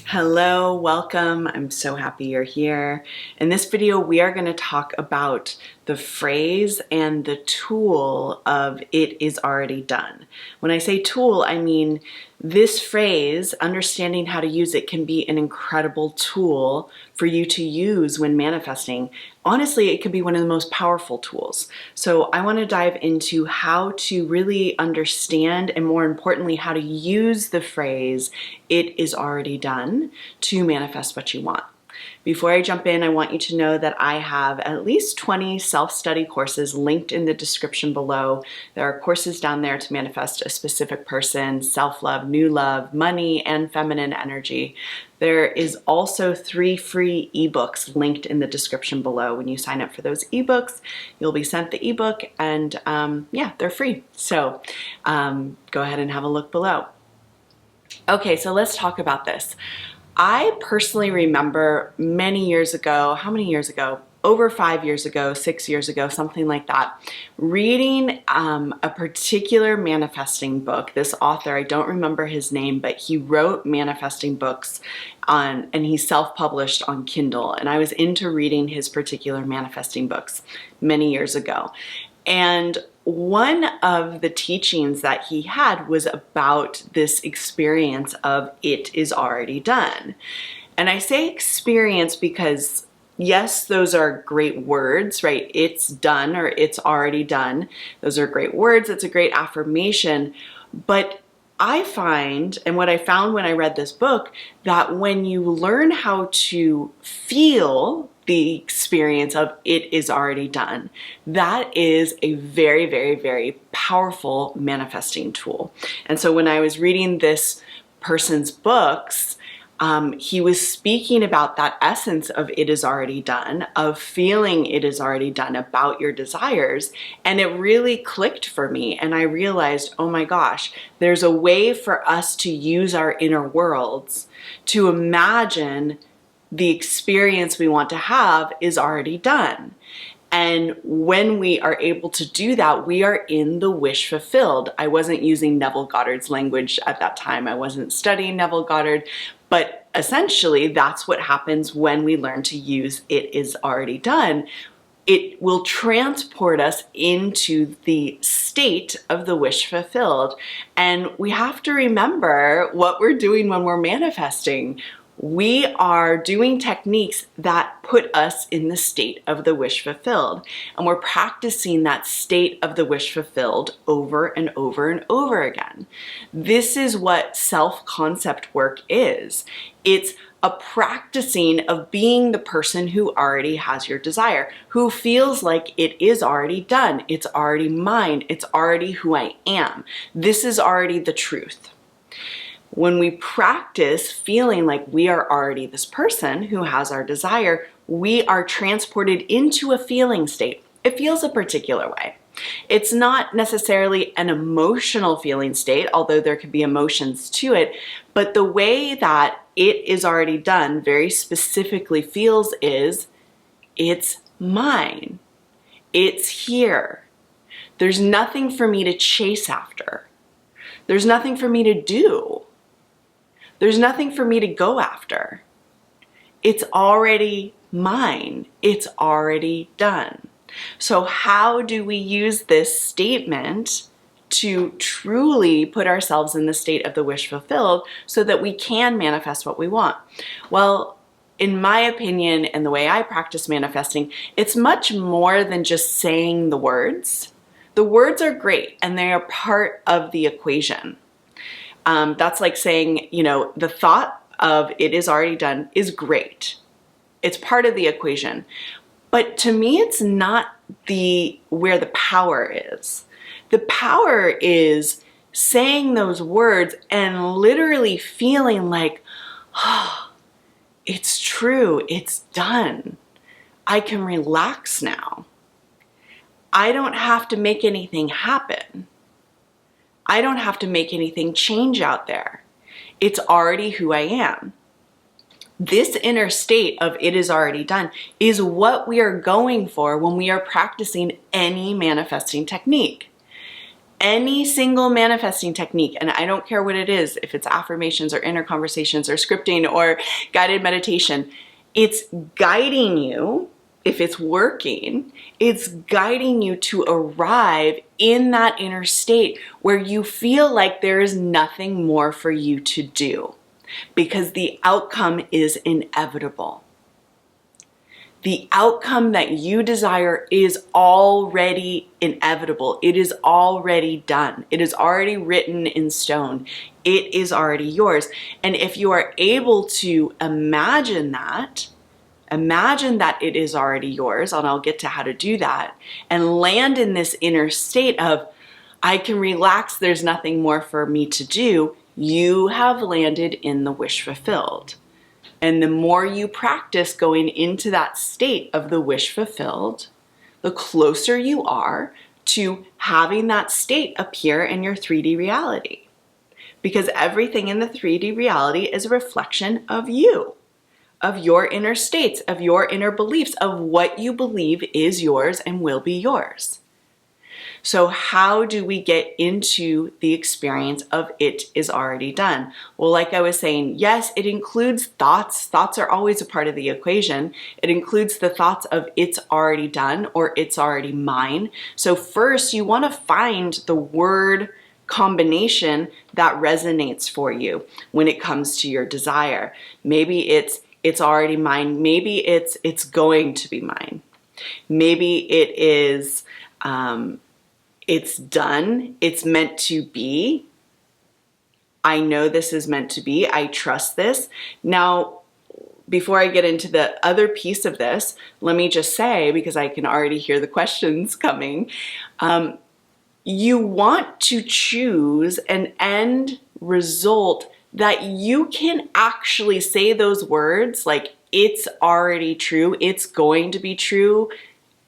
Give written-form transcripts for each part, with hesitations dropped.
Hello, welcome. I'm so happy you're here. In this video, we are going to talk about the phrase and the tool of "it is already done." When I say tool, I mean this phrase, understanding how to use it can be an incredible tool for you to use when manifesting. Honestly, it can be one of the most powerful tools. So I want to dive into how to really understand and, more importantly, how to use the phrase "it is already done" to manifest what you want. Before I jump in, I want you to know that I have at least 20 self-study courses linked in the description below. There are courses down there to manifest a specific person, self-love, new love, money, and feminine energy. There is also 3 free ebooks linked in the description below. When you sign up for those ebooks, you'll be sent the ebook, and yeah, they're free. So go ahead and have a look below. Okay, so let's talk about this. I personally remember many years ago, how many years ago? Over 5 years ago, 6 years ago, something like that, reading a particular manifesting book. This author, I don't remember his name, but he wrote manifesting books and he self-published on Kindle. And I was into reading his particular manifesting books many years ago. And one of the teachings that he had was about this experience of "it is already done." And I say experience because, yes, those are great words, right? It's done or it's already done. Those are great words. It's a great affirmation. But I find, and what I found when I read this book, that when you learn how to feel the experience of "it is already done," that is a very, very, very powerful manifesting tool. And so when I was reading this person's books, he was speaking about that essence of "it is already done," of feeling "it is already done" about your desires. And it really clicked for me. And I realized, oh my gosh, there's a way for us to use our inner worlds to imagine the experience we want to have is already done. And when we are able to do that, we are in the wish fulfilled. I wasn't using Neville Goddard's language at that time. I wasn't studying Neville Goddard, but essentially that's what happens when we learn to use "it is already done." It will transport us into the state of the wish fulfilled. And we have to remember what we're doing when we're manifesting. We are doing techniques that put us in the state of the wish fulfilled. And we're practicing that state of the wish fulfilled over and over and over again. This is what self-concept work is. It's a practicing of being the person who already has your desire, who feels like "it is already done. It's already mine. It's already who I am. This is already the truth." When we practice feeling like we are already this person who has our desire, we are transported into a feeling state. It feels a particular way. It's not necessarily an emotional feeling state, although there could be emotions to it, but the way that "it is already done" very specifically feels is, it's mine. It's here. There's nothing for me to chase after. There's nothing for me to do. There's nothing for me to go after. It's already mine. It's already done. So how do we use this statement to truly put ourselves in the state of the wish fulfilled so that we can manifest what we want? Well, in my opinion, and the way I practice manifesting, it's much more than just saying the words. The words are great and they are part of the equation. That's like saying, the thought of "it is already done" is great. It's part of the equation. But to me, it's not where the power is. The power is saying those words and literally feeling like, oh, it's true, it's done. I can relax now. I don't have to make anything happen. I don't have to make anything change out there. It's already who I am. This inner state of "it is already done" is what we are going for when we are practicing any manifesting technique. Any single manifesting technique, and I don't care what it is, if it's affirmations or inner conversations or scripting or guided meditation, it's guiding you. If it's working, it's guiding you to arrive in that inner state where you feel like there is nothing more for you to do because the outcome is inevitable. The outcome that you desire is already inevitable. It is already done. It is already written in stone. It is already yours. And if you are able to imagine that it is already yours, and I'll get to how to do that, and land in this inner state of, I can relax, there's nothing more for me to do, you have landed in the wish fulfilled. And the more you practice going into that state of the wish fulfilled, the closer you are to having that state appear in your 3D reality. Because everything in the 3D reality is a reflection of you, of your inner states, of your inner beliefs, of what you believe is yours and will be yours. So how do we get into the experience of it is already done? Well, like I was saying, yes, it includes thoughts. Thoughts are always a part of the equation. It includes the thoughts of it's already done or it's already mine. So first you want to find the word combination that resonates for you when it comes to your desire. Maybe it's already mine. Maybe it's going to be mine. Maybe it is it's done. It's meant to be. I know this is meant to be. I trust this. Now, before I get into the other piece of this, let me just say, because I can already hear the questions coming, you want to choose an end result that you can actually say those words like, it's already true, it's going to be true,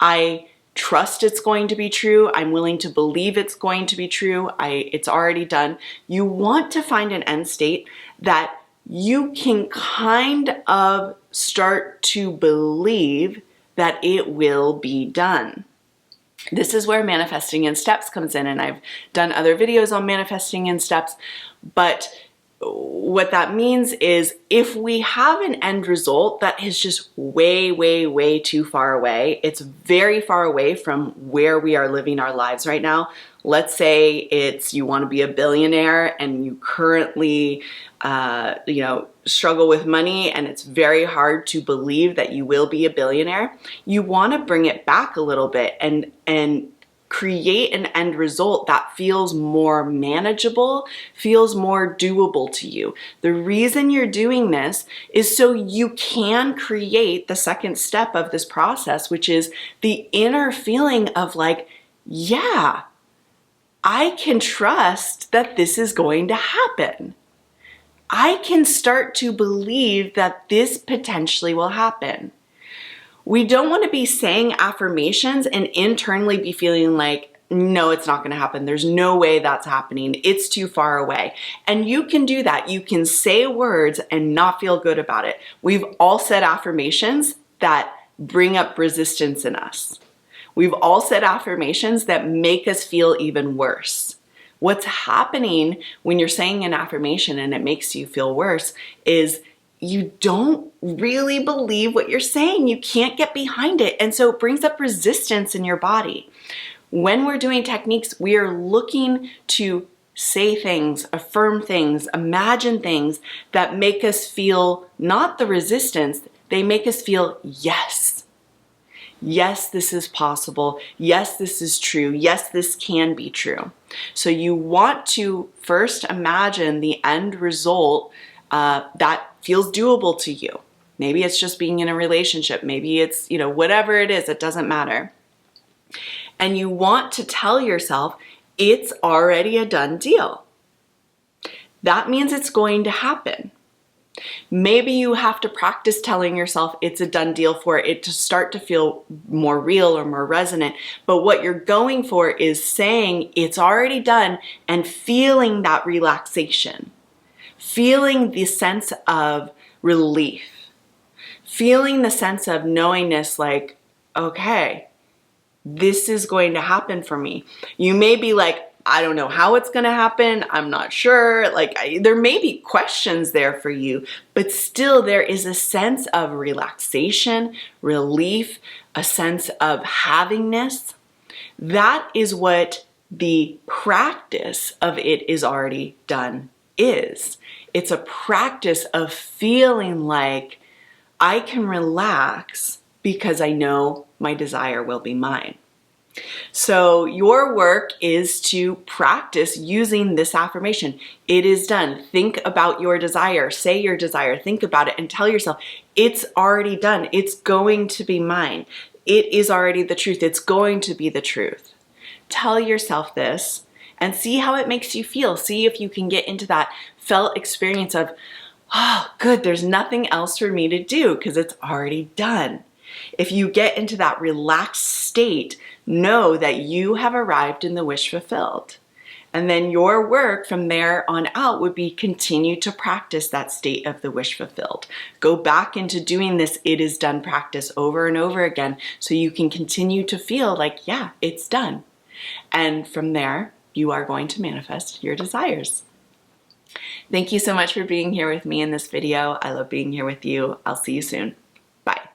I trust it's going to be true, I'm willing to believe it's going to be true, it's already done. You want to find an end state that you can kind of start to believe that it will be done. This is where manifesting in steps comes in, and I've done other videos on manifesting in steps, but what that means is if we have an end result that is just way, way, way too far away, it's very far away from where we are living our lives right now. Let's say it's you want to be a billionaire and you currently struggle with money and it's very hard to believe that you will be a billionaire. You want to bring it back a little bit and create an end result that feels more manageable, feels more doable to you. The reason you're doing this is so you can create the second step of this process, which is the inner feeling of like, yeah, I can trust that this is going to happen. I can start to believe that this potentially will happen. We don't want to be saying affirmations and internally be feeling like, no, it's not going to happen. There's no way that's happening. It's too far away. And you can do that. You can say words and not feel good about it. We've all said affirmations that bring up resistance in us. We've all said affirmations that make us feel even worse. What's happening when you're saying an affirmation and it makes you feel worse is you don't really believe what you're saying. You can't get behind it. And so it brings up resistance in your body. When we're doing techniques, we are looking to say things, affirm things, imagine things that make us feel not the resistance, they make us feel yes. Yes, this is possible. Yes, this is true. Yes, this can be true. So you want to first imagine the end result that feels doable to you. Maybe it's just being in a relationship. Maybe it's, whatever it is, it doesn't matter. And you want to tell yourself it's already a done deal. That means it's going to happen. Maybe you have to practice telling yourself it's a done deal for it to start to feel more real or more resonant. But what you're going for is saying it's already done and feeling that relaxation. Feeling the sense of relief, feeling the sense of knowingness like, okay, this is going to happen for me. You may be like, I don't know how it's gonna happen. I'm not sure. Like, there may be questions there for you, but still there is a sense of relaxation, relief, a sense of havingness. That is what the practice of it is already done is. It's a practice of feeling like I can relax because I know my desire will be mine. So your work is to practice using this affirmation. It is done. Think about your desire. Say your desire. Think about it and tell yourself, it's already done. It's going to be mine. It is already the truth. It's going to be the truth. Tell yourself this and see how it makes you feel. See if you can get into that felt experience of, oh, good, there's nothing else for me to do because it's already done. If you get into that relaxed state, know that you have arrived in the wish fulfilled. And then your work from there on out would be continue to practice that state of the wish fulfilled. Go back into doing this it is done practice over and over again so you can continue to feel like, yeah, it's done. And from there, you are going to manifest your desires. Thank you so much for being here with me in this video. I love being here with you. I'll see you soon.